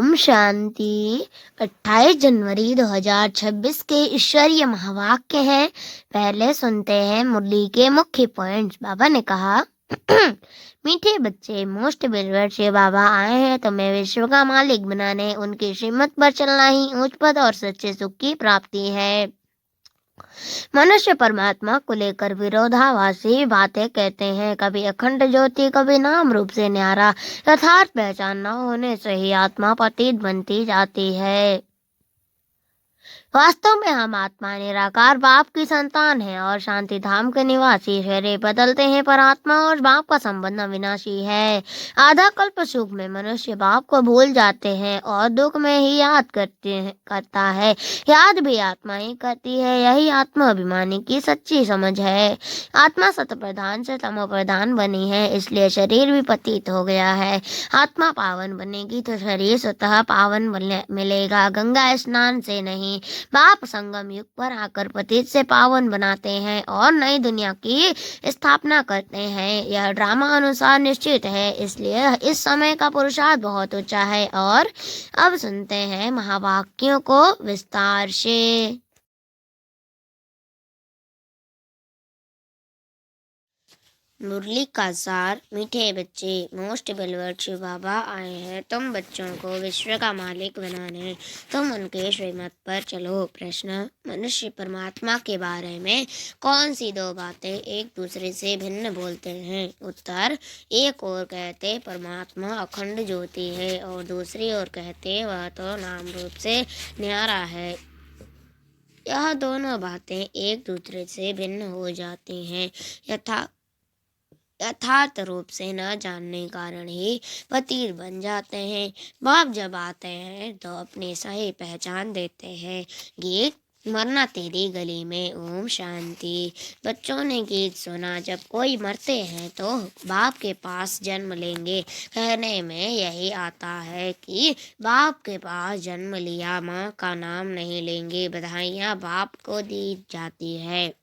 ओम शांति। 28 जनवरी 2026 के ईश्वरीय महावाक्य है। पहले सुनते हैं मुरली के मुख्य पॉइंट्स। बाबा ने कहा मीठे बच्चे, मोस्ट बेलवर्ड से बाबा आए हैं तुम्हें विश्व का मालिक बनाने। उनकी श्रीमत पर चलना ही ऊंच पद और सच्चे सुख की प्राप्ति है। मनुष्य परमात्मा को लेकर विरोधाभासी बातें कहते हैं, कभी अखंड ज्योति, कभी नाम रूप से न्यारा। यथार्थ पहचान न होने से ही आत्मा पतित बनती जाती है। वास्तव में हम आत्मा निराकार बाप की संतान हैं और शांति धाम के निवासी। शरीर बदलते हैं पर आत्मा और बाप का संबंध अविनाशी है। आधा कल्प सुख में मनुष्य बाप को भूल जाते हैं और दुख में ही याद करता है। याद भी आत्मा ही करती है। यही आत्मा अभिमानी की सच्ची समझ है। आत्मा सत प्रधान से तमो प्रधान बनी है, इसलिए शरीर भी पतित हो गया है। आत्मा पावन बनेगी तो शरीर स्वतः पावन मिलेगा, गंगा स्नान से नहीं। बाप संगम युग पर आकर पतित से पावन बनाते हैं और नई दुनिया की स्थापना करते हैं। यह ड्रामा अनुसार निश्चित है, इसलिए इस समय का पुरुषार्थ बहुत ऊंचा है। और अब सुनते हैं महावाक्यों को विस्तार से। मुरली का सार। मीठे बच्चे, मोस्ट बेलवर्ड शिव बाबा आए हैं तुम बच्चों को विश्व का मालिक बनाने। तुम उनके श्रीमत पर चलो। प्रश्न, मनुष्य परमात्मा के बारे में कौन सी दो बातें एक दूसरे से भिन्न बोलते हैं? उत्तर, एक ओर कहते परमात्मा अखंड ज्योति है और दूसरी ओर कहते वह तो नाम रूप से न्यारा है। यह दोनों बातें एक दूसरे से भिन्न हो जाती हैं। यथार्थ रूप से न जानने कारण ही पतित बन जाते हैं। बाप जब आते हैं तो अपनी सही पहचान देते हैं। गीत, मरना तेरी गली में। ओम शांति। बच्चों ने गीत सुना, जब कोई मरते हैं तो बाप के पास जन्म लेंगे। कहने में यही आता है कि बाप के पास जन्म लिया, माँ का नाम नहीं लेंगे। बधाइयाँ बाप को दी जाती है।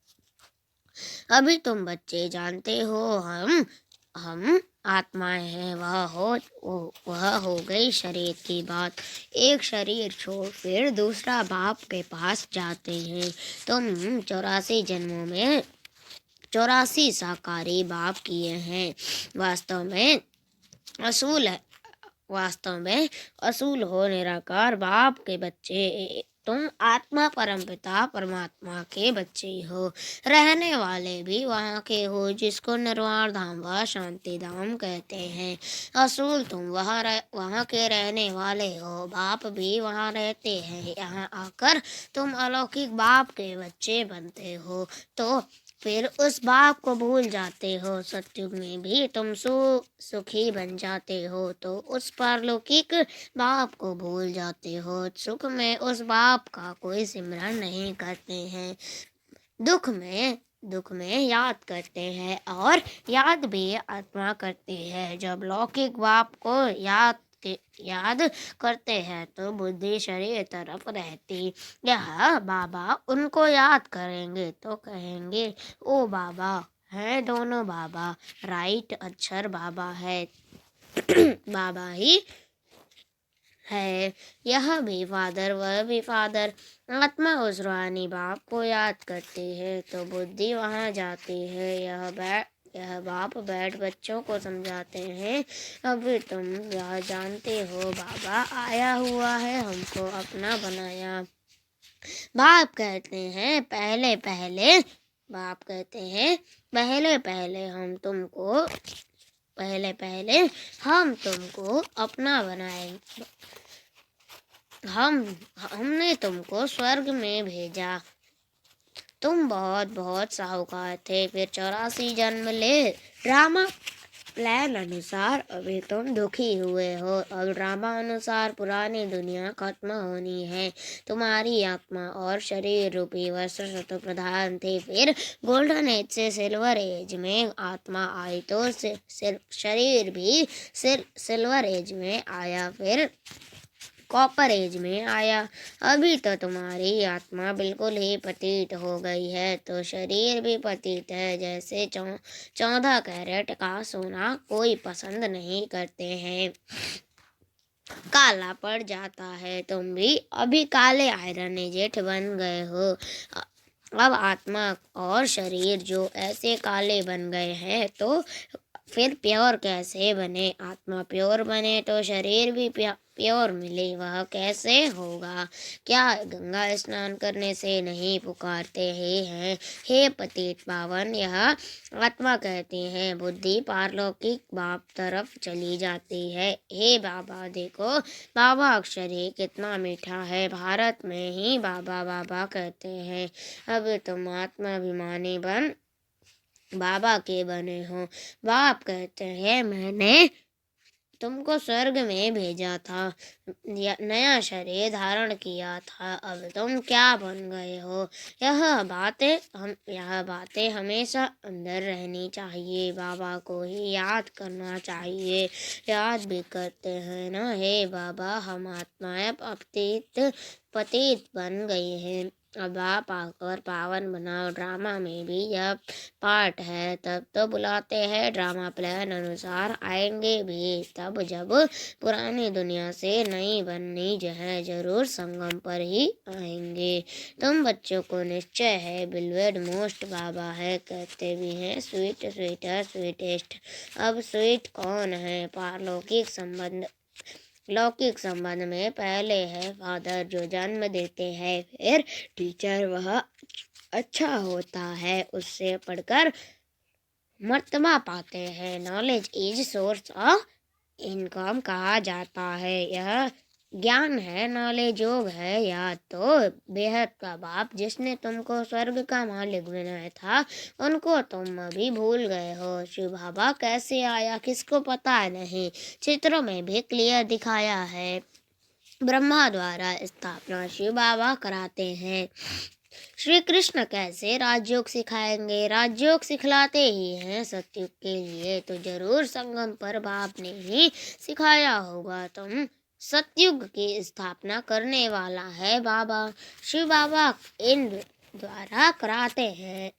अभी तुम बच्चे जानते हो हम आत्माएं हैं। वह हो गई शरीर की बात। एक शरीर छोड़ फिर दूसरा बाप के पास जाते हैं। तुम 84 जन्मों में 84 साकारी बाप किए हैं। वास्तव में असूल हो निराकार बाप के बच्चे। तुम आत्मा परमपिता परमात्मा के बच्चे हो। रहने वाले भी वहाँ के हो जिसको निर्वाण धाम व शांति धाम कहते हैं। असूल तुम वहाँ के रहने वाले हो। बाप भी वहाँ रहते हैं। यहाँ आकर तुम अलौकिक बाप के बच्चे बनते हो तो फिर उस बाप को भूल जाते हो। सतयुग में भी तुम सुखी बन जाते हो तो उस पारलौकिक बाप को भूल जाते हो। सुख में उस बाप का कोई सिमरन नहीं करते हैं। दुख में याद करते हैं और याद भी आत्मा करती है। जब लौकिक बाप को याद करते हैं तो बुद्धि शरीर तरफ रहती। यह बाबा उनको याद करेंगे तो कहेंगे ओ बाबा है। दोनों बाबा, राइट अक्षर बाबा है बाबा ही है। यह भी फादर, वह भी फादर। आत्मा उस रूहानी बाप को याद करती है तो बुद्धि वहाँ जाती है। यह बाप बैठ बच्चों को समझाते हैं। अभी तुम यह जानते हो बाबा आया हुआ है हमको अपना बनाया। बाप कहते हैं पहले पहले हम तुमको अपना बनाएंगे। हमने तुमको स्वर्ग में भेजा। तुम बहुत बहुत साहूकार थे, फिर 84 जन्म ले। ड्रामा प्लान अनुसार अभी तुम दुखी हुए हो और ड्रामा अनुसार पुरानी दुनिया खत्म होनी है। तुम्हारी आत्मा और शरीर रूपी वस्त्र सतो प्रधान थे। फिर गोल्डन एज से सिल्वर एज में आत्मा आई तो शरीर भी सिल्वर एज में आया, फिर कॉपर एज में आया। अभी तो तुम्हारी आत्मा बिल्कुल ही पतित हो गई है तो शरीर भी पतित है। जैसे 14 कैरेट का सोना कोई पसंद नहीं करते हैं। काला पड़ जाता है। तुम भी अभी काले आयरन एजेंट बन गए हो। अब आत्मा और शरीर जो ऐसे काले बन गए हैं तो फिर प्योर कैसे बने? आत्मा प्योर बने तो शरीर भी प्योर मिले, वह कैसे होगा? क्या गंगा स्नान करने से नहीं पुकारते हैं, हे पतित पावन? यह आत्मा कहती है। बुद्धि पारलौकिक बाप तरफ चली जाती है। हे बाबा देखो, बाबा अक्षर ही कितना मीठा है। भारत में ही बाबा बाबा कहते हैं। अब तुम आत्माभिमानी बन बाबा के बने हो। बाप कहते हैं मैंने तुमको स्वर्ग में भेजा था, नया शरीर धारण किया था, अब तुम क्या बन गए हो? यह बातें हमेशा अंदर रहनी चाहिए। बाबा को ही याद करना चाहिए। याद भी करते हैं ना, हे बाबा हम आत्माएं पतित बन गई हैं। अब आप आकर पावन बनाओ। ड्रामा में भी यह पार्ट है। तब तो बुलाते हैं, ड्रामा प्लान अनुसार आएंगे भी। तब जब पुरानी दुनिया से नई बननी है जरूर संगम पर ही आएंगे। तुम बच्चों को निश्चय है बिलवेड मोस्ट बाबा है, कहते भी हैं स्वीट स्वीटर स्वीटेस्ट। अब स्वीट कौन है? पारलौकिक संबंध लौकिक संबंध में पहले है फादर जो जन्म देते हैं, फिर टीचर वह अच्छा होता है, उससे पढ़कर मर्तबा पाते हैं। Knowledge is source of income कहा जाता है। यह ज्ञान है, नॉलेज योग है। या तो बेहद का बाप जिसने तुमको स्वर्ग का मालिक बनाया था, उनको तुम अभी भूल गए हो। शिव बाबा कैसे आया किसको पता नहीं, चित्रों में भी क्लियर दिखाया है। ब्रह्मा द्वारा स्थापना शिव बाबा कराते हैं। श्री कृष्ण कैसे राजयोग सिखाएंगे? राजयोग सिखलाते ही हैं सतयुग के लिए, तो जरूर संगम पर बाप ने ही सिखाया होगा। तुम सतयुग की स्थापना करने वाला है बाबा। शिव बाबा इन द्वारा कराते हैं।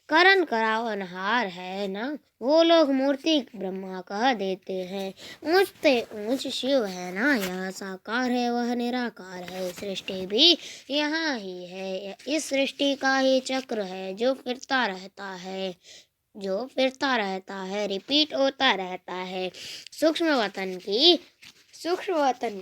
करण करावनहार है ना, वो लोग मूर्ति ब्रह्मा कह देते हैं। ऊंच से ऊंच शिव है ना, यह साकार है वह निराकार है। सृष्टि भी यहाँ ही है, इस सृष्टि का ही चक्र है जो फिरता रहता है, रिपीट होता रहता है। सूक्ष्म वतन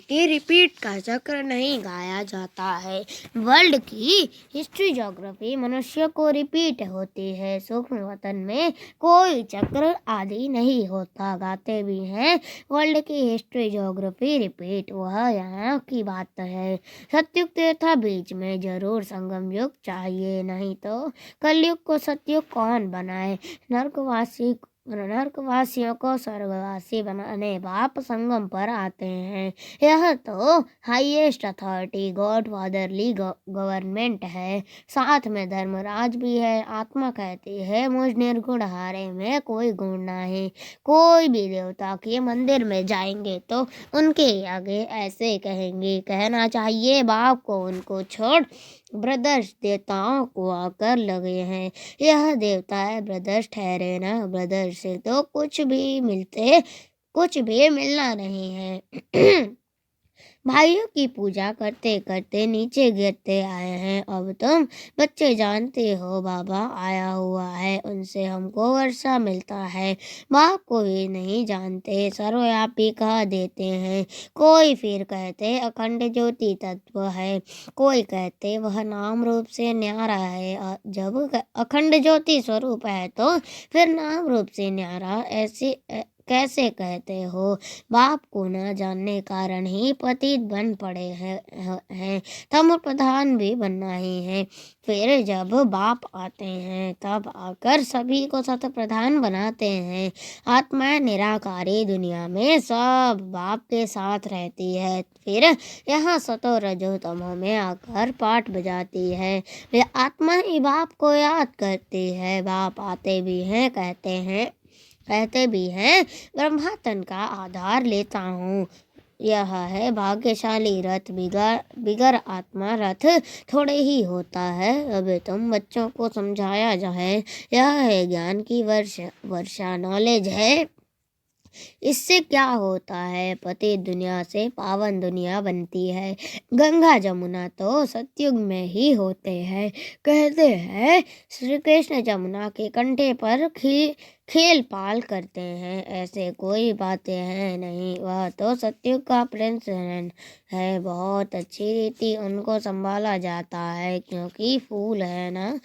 की रिपीट का चक्र नहीं गाया जाता है। वर्ल्ड की हिस्ट्री ज्योग्राफी मनुष्य को रिपीट होती है। सूक्ष्म वतन में कोई चक्र आदि नहीं होता। गाते भी हैं वर्ल्ड की हिस्ट्री ज्योग्राफी रिपीट, वह यहाँ की बात है। सतयुग त्रेता बीच में जरूर संगम युग चाहिए, नहीं तो कलयुग को सतयुग कौन बनाए? नरकवासियों को स्वर्गवासी बनाने बाप संगम पर आते हैं। यह तो highest authority God fatherly government है, साथ में धर्मराज भी है। आत्मा कहती है मुझ निर्गुण हारे में कोई गुण नहीं। कोई भी देवता के मंदिर में जाएंगे तो उनके आगे ऐसे कहेंगे, कहना चाहिए बाप को उनको छोड़ ब्रदर्स देवताओं को आकर लगे हैं। यह देवता है ब्रदर्स ठहरे ना, ब्रदर्स से तो कुछ भी मिलना नहीं है। भाइयों की पूजा करते करते नीचे गिरते आए हैं। अब तुम बच्चे जानते हो बाबा आया हुआ है, उनसे हमको वर्षा मिलता है। बाप को ही नहीं जानते, सर्वव्यापी कह देते हैं। कोई फिर कहते अखंड ज्योति तत्व है, कोई कहते वह नाम रूप से न्यारा है। जब अखंड ज्योति स्वरूप है तो फिर नाम रूप से न्यारा ऐसे कैसे कहते हो? बाप को न जानने कारण ही पतित बन पड़े हैं। तम प्रधान भी बनना ही है। फिर जब बाप आते हैं तब आकर सभी को सत प्रधान बनाते हैं। आत्मा निराकारी दुनिया में सब बाप के साथ रहती है, फिर यहाँ सतो रजो तमो में आकर पाठ बजाती है। वे आत्मा ही बाप को याद करती है। बाप आते भी हैं, कहते भी हैं ब्रह्मा तन का आधार लेता हूँ। यह है भाग्यशाली रथ, बिगर आत्मा रथ थोड़े ही होता है। अब तुम बच्चों को समझाया जाए, यह है ज्ञान की वर्षा। नॉलेज है इससे क्या होता है, पतित दुनिया से पावन दुनिया बनती है। गंगा जमुना तो सतयुग में ही होते हैं। कहते हैं श्री कृष्ण जमुना के कंठे पर खेल पाल करते हैं। ऐसे कोई बातें हैं नहीं, वह तो सतयुग का प्रिंस है। बहुत अच्छी रीति उनको संभाला जाता है, क्योंकि फूल है ना,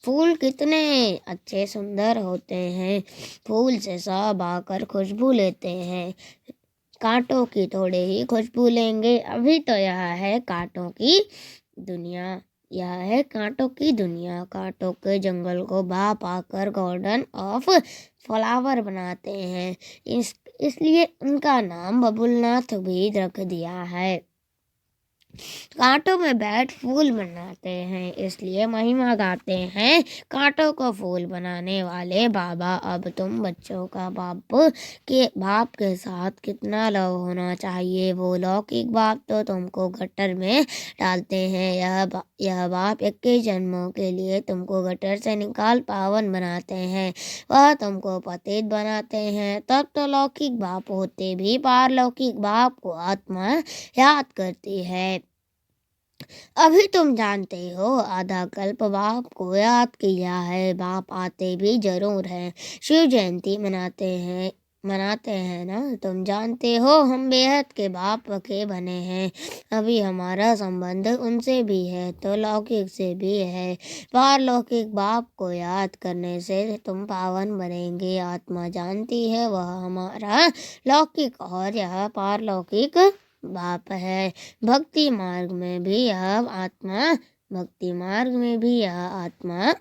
फूल कितने अच्छे सुंदर होते हैं। फूल से सब आकर खुशबू लेते हैं। कांटों की थोड़े ही खुशबू लेंगे। अभी तो यह है कांटों की दुनिया, यह है कांटों की दुनिया। कांटों के जंगल को भाप आकर गार्डन ऑफ फ्लावर बनाते हैं। इसलिए उनका नाम बबुलनाथ भी रख दिया है। कांटों में बैठ फूल बनाते हैं, इसलिए महिमा गाते हैं। कांटों को फूल बनाने वाले बाबा, अब तुम बच्चों का बाप के साथ कितना लव होना चाहिए। वो लौकिक बाप तो तुमको गटर में डालते हैं। यह बाप 21 जन्मों के लिए तुमको गटर से निकाल पावन बनाते हैं। वह तुमको पतित बनाते हैं। तब तो लौकिक बाप होते भी पारलौकिक बाप को आत्मा याद करती है। अभी तुम जानते हो, आधा कल्प बाप को याद किया है। बाप आते भी जरूर हैं। शिव जयंती मनाते हैं ना, तुम जानते हो हम बेहद के बाप के बने हैं। अभी हमारा संबंध उनसे भी है तो लौकिक से भी है। पारलौकिक बाप को याद करने से तुम पावन बनेंगे। आत्मा जानती है वह हमारा लौकिक और यह पारलौकिक बाप है। भक्ति मार्ग में भी यह आत्मा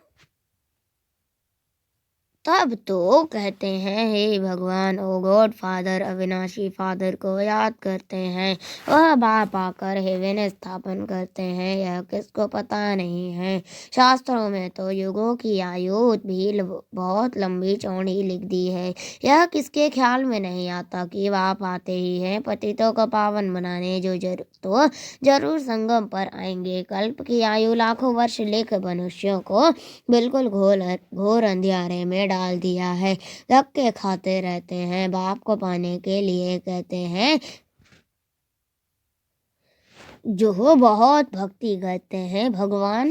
तब तो कहते हैं, हे भगवान, ओ गॉड फादर, अविनाशी फादर को याद करते हैं। वह बाप आकर हेवन स्थापन करते हैं। यह किसको पता नहीं है। शास्त्रों में तो युगों की आयु भी बहुत लंबी चौड़ी लिख दी है। यह किसके ख्याल में नहीं आता कि बाप आते ही हैं पतितों को पावन बनाने, जो जरूर संगम पर आएंगे। कल्प की आयु लाखों वर्ष लिख मनुष्यों को बिल्कुल घोर अंधियारे में डाल दिया है। धक्के खाते रहते हैं। बाप को पाने के लिए कहते हैं, जो बहुत भक्ति करते हैं भगवान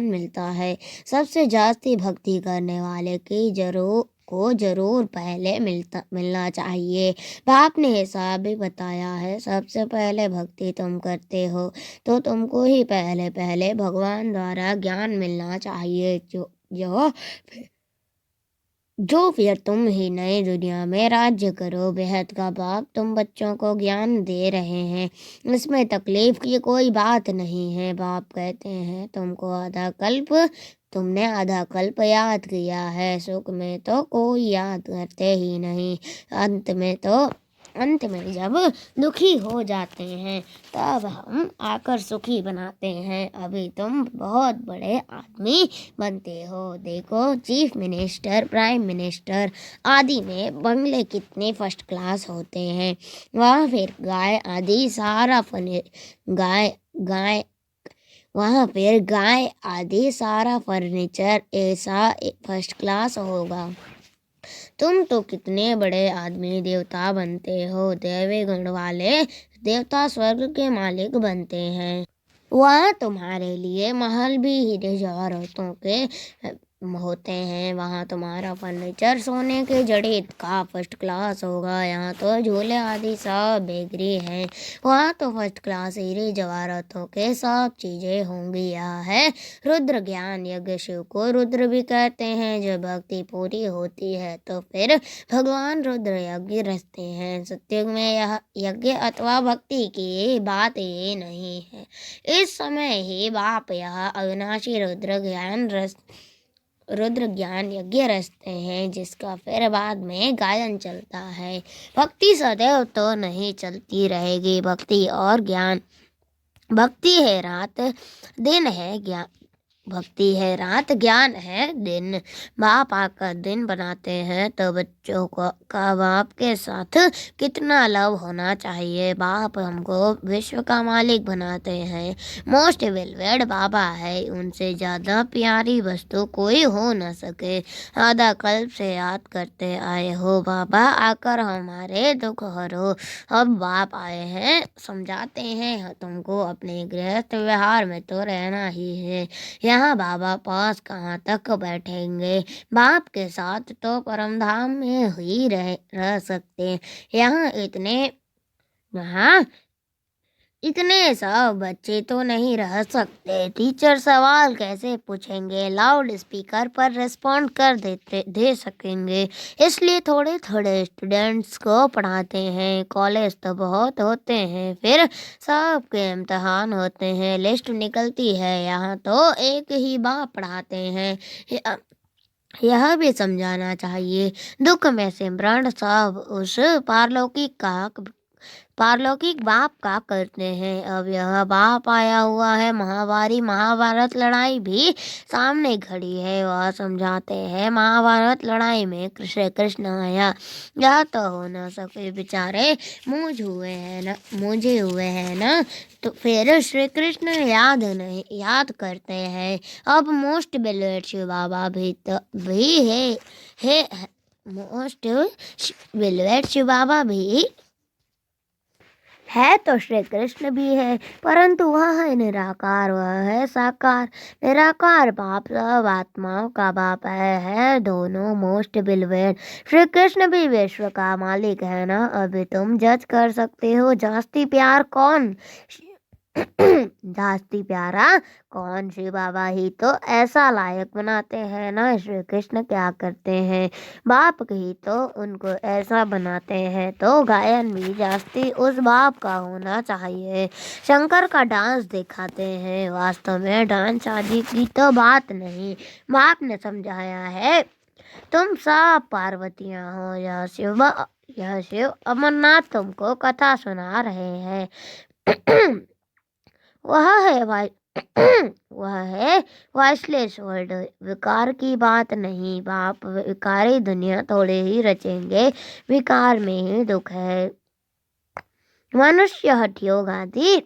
मिलता है। सबसे जास्ती भक्ति करने वाले की जरूर पहले मिलना चाहिए। बाप ने हिसाब भी बताया है। सबसे पहले भक्ति तुम करते हो तो तुमको ही पहले भगवान द्वारा ज्ञान मिलना चाहिए, जो फिर तुम ही नई दुनिया में राज्य करो। बेहद का बाप तुम बच्चों को ज्ञान दे रहे हैं, इसमें तकलीफ की कोई बात नहीं है। बाप कहते हैं, तुमने आधा कल्प याद किया है। सुख में तो कोई याद करते ही नहीं। अंत में जब दुखी हो जाते हैं तब हम आकर सुखी बनाते हैं। अभी तुम बहुत बड़े आदमी बनते हो। देखो, चीफ मिनिस्टर, प्राइम मिनिस्टर आदि में बंगले कितने फर्स्ट क्लास होते हैं। वहाँ फिर गाय आदि सारा फर्नीचर ऐसा फर्स्ट क्लास होगा। तुम तो कितने बड़े आदमी देवता बनते हो। दैवी गुण वाले देवता स्वर्ग के मालिक बनते हैं। वहाँ तुम्हारे लिए महल भी हीरे जवाहरातों के होते हैं। वहाँ तुम्हारा फर्नीचर सोने के जड़ीत का फर्स्ट क्लास होगा। यहाँ तो झूले आदि सब बेगरी हैं। वहाँ तो फर्स्ट क्लास हीरे जवाहरातों के सब चीजें होंगी। यह है रुद्र ज्ञान यज्ञ। शिव को रुद्र भी कहते हैं। जब भक्ति पूरी होती है तो फिर भगवान रुद्र यज्ञ रचते हैं। सत्युग में यह यज्ञ अथवा भक्ति की बात ये नहीं है। इस समय ही बाप यह अविनाशी रुद्र ज्ञान यज्ञ रचते हैं, जिसका फिर बाद में गायन चलता है। भक्ति सदैव तो नहीं चलती रहेगी। भक्ति और ज्ञान, भक्ति है रात दिन है ज्ञान, भक्ति है रात, ज्ञान है दिन। बाप आकर दिन बनाते हैं तो बच्चों को का बाप के साथ कितना लव होना चाहिए। बाप हमको विश्व का मालिक बनाते हैं। मोस्ट वेलवेड बाबा है, उनसे ज़्यादा प्यारी वस्तु कोई हो न सके। आधा कल्प से याद करते आए हो बाबा, आकर हमारे दुख हरो। अब बाप आए हैं, समझाते हैं तुमको अपने गृहस्थ व्यवहार में तो रहना ही है। यहाँ बाबा पास कहाँ तक बैठेंगे, बाप के साथ तो परमधाम में ही रह सकते। यहाँ इतने सब बच्चे तो नहीं रह सकते। टीचर सवाल कैसे पूछेंगे, लाउड स्पीकर पर रिस्पॉन्ड कर दे सकेंगे, इसलिए थोड़े थोड़े स्टूडेंट्स को पढ़ाते हैं। कॉलेज तो बहुत होते हैं, फिर सबके इम्तिहान होते हैं, लिस्ट निकलती है। यहाँ तो एक ही बाप पढ़ाते हैं। यह भी समझाना चाहिए, दुख में सिमरण सब उस पारलौकिक बाप का करते हैं। अब यह बाप आया हुआ है, महाभारत लड़ाई भी सामने खड़ी है। वह समझाते हैं महाभारत लड़ाई में श्री कृष्ण आया, यह तो हो न सके, बेचारे मुझे हुए हैं ना। तो फिर श्री कृष्ण याद करते हैं। अब मोस्ट बेलवेट शिव बाबा भी है मोस्ट बेलवेट शिव बाबा भी है तो श्री कृष्ण भी है, परंतु वह है निराकार, वह है साकार। निराकार बाप सब आत्माओं का बाप है दोनों मोस्ट बिलवेड। श्री कृष्ण भी विश्व का मालिक है ना। अभी तुम जज कर सकते हो जास्ती प्यार कौन जास्ती प्यारा कौन, शिव बाबा ही तो ऐसा लायक बनाते हैं ना। श्री कृष्ण क्या करते हैं, बाप ही तो उनको ऐसा बनाते हैं, तो गायन भी जास्ती उस बाप का होना चाहिए। शंकर का डांस दिखाते हैं, वास्तव में डांस आदि की तो बात नहीं, बाप ने समझाया है। तुम सब पार्वतियां हो, यह शिव अमरनाथ तुमको कथा सुना रहे हैं। वह है वह है वॉइसलेस वर्ल्ड, विकार की बात नहीं। बाप विकारी दुनिया थोड़े ही रचेंगे, विकार में ही दुख है। मनुष्य हठ योग आदि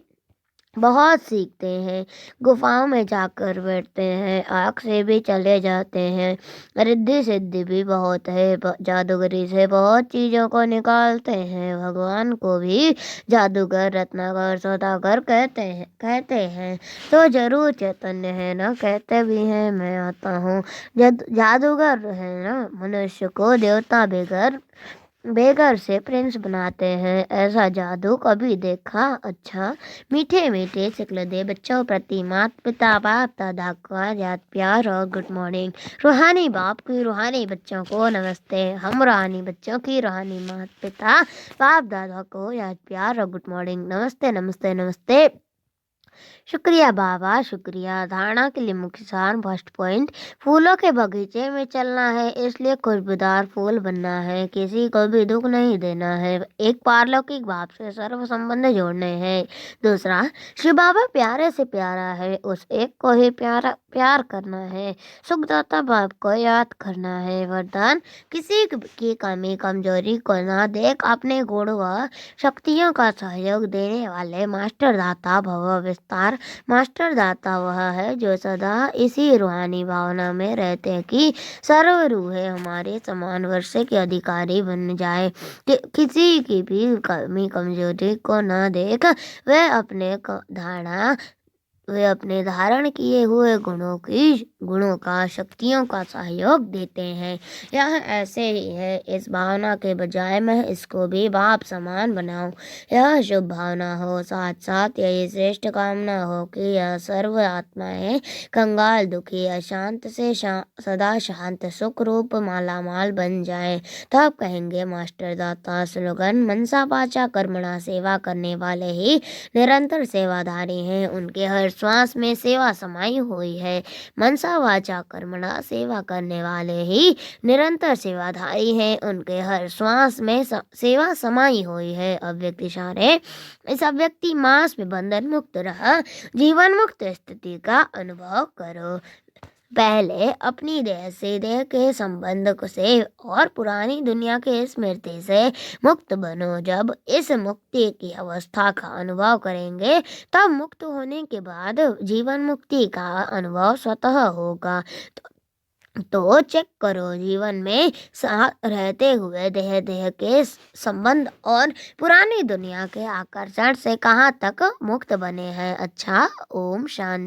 बहुत सीखते हैं, गुफाओं में जाकर बैठते हैं, आँख से भी चले जाते हैं, रिद्धि सिद्धि भी बहुत है, जादूगरी से बहुत चीज़ों को निकालते हैं। भगवान को भी जादूगर, रत्नाकर, सौदागर कहते हैं तो जरूर चैतन्य है ना, कहते भी हैं मैं आता हूँ। जादूगर है ना, मनुष्य को देवता बेघर से प्रिंस बनाते हैं, ऐसा जादू कभी देखा? अच्छा मीठे मीठे शुक्ल दे बच्चों प्रति माता पिता बाप दादा का याद प्यार और गुड मॉर्निंग। रूहानी बाप की रूहानी बच्चों को नमस्ते। हम रूहानी बच्चों की रूहानी माता पिता बाप दादा को याद प्यार और गुड मॉर्निंग। नमस्ते नमस्ते नमस्ते। शुक्रिया बाबा शुक्रिया। धारणा के लिए मुख्य सार फर्स्ट पॉइंट, फूलों के बगीचे में चलना है, इसलिए खुशबूदार फूल बनना है, किसी को भी दुख नहीं देना है, एक पारलौकिक बाप से सर्व संबंध जोड़ने हैं। दूसरा, शिव बाबा प्यारे से प्यारा है, उस एक को ही प्यार करना है, सुखदाता बाप को याद करना है। वरदान, किसी की कमी कमजोरी को ना देख अपने गुण व शक्तियों का सहयोग देने वाले मास्टर दाता भव विस्तार। मास्टर दाता वह है जो सदा इसी रूहानी भावना में रहते हैं कि सर्व रूहें हमारे समान वर्षे के अधिकारी बन जाए। किसी की भी कमी कमजोरी को न देख वे अपने धारण किए हुए गुणों का शक्तियों का सहयोग देते हैं। यह ऐसे ही है, इस भावना के बजाय मैं इसको भी बाप समान बनाऊं, यह शुभ भावना हो। साथ साथ यही श्रेष्ठ कामना हो कि यह सर्व आत्माएं कंगाल दुखी अशांत से सदा शांत सुख रूप मालामाल बन जाए। तब कहेंगे मास्टर दाता स्लोगन, मनसा वाचा कर्मणा सेवा करने वाले ही निरंतर सेवाधारी हैं, उनके हर श्वास में सेवा समाई हुई है। मनसा वाचा कर्मणा सेवा करने वाले ही निरंतर सेवाधारी हैं। उनके हर श्वास में सेवा समाई हुई है। अव्यक्त इशारे इस अव्यक्ति मास में बंधन मुक्त रह जीवन मुक्त स्थिति का अनुभव करो। पहले अपनी देह से देह के संबंध से और पुरानी दुनिया के स्मृति से मुक्त बनो। जब इस मुक्ति की अवस्था का अनुभव करेंगे तब मुक्त होने के बाद जीवन मुक्ति का अनुभव स्वतः होगा। तो चेक करो जीवन में साथ रहते हुए देह के संबंध और पुरानी दुनिया के आकर्षण से कहाँ तक मुक्त बने हैं। अच्छा, ओम शांति।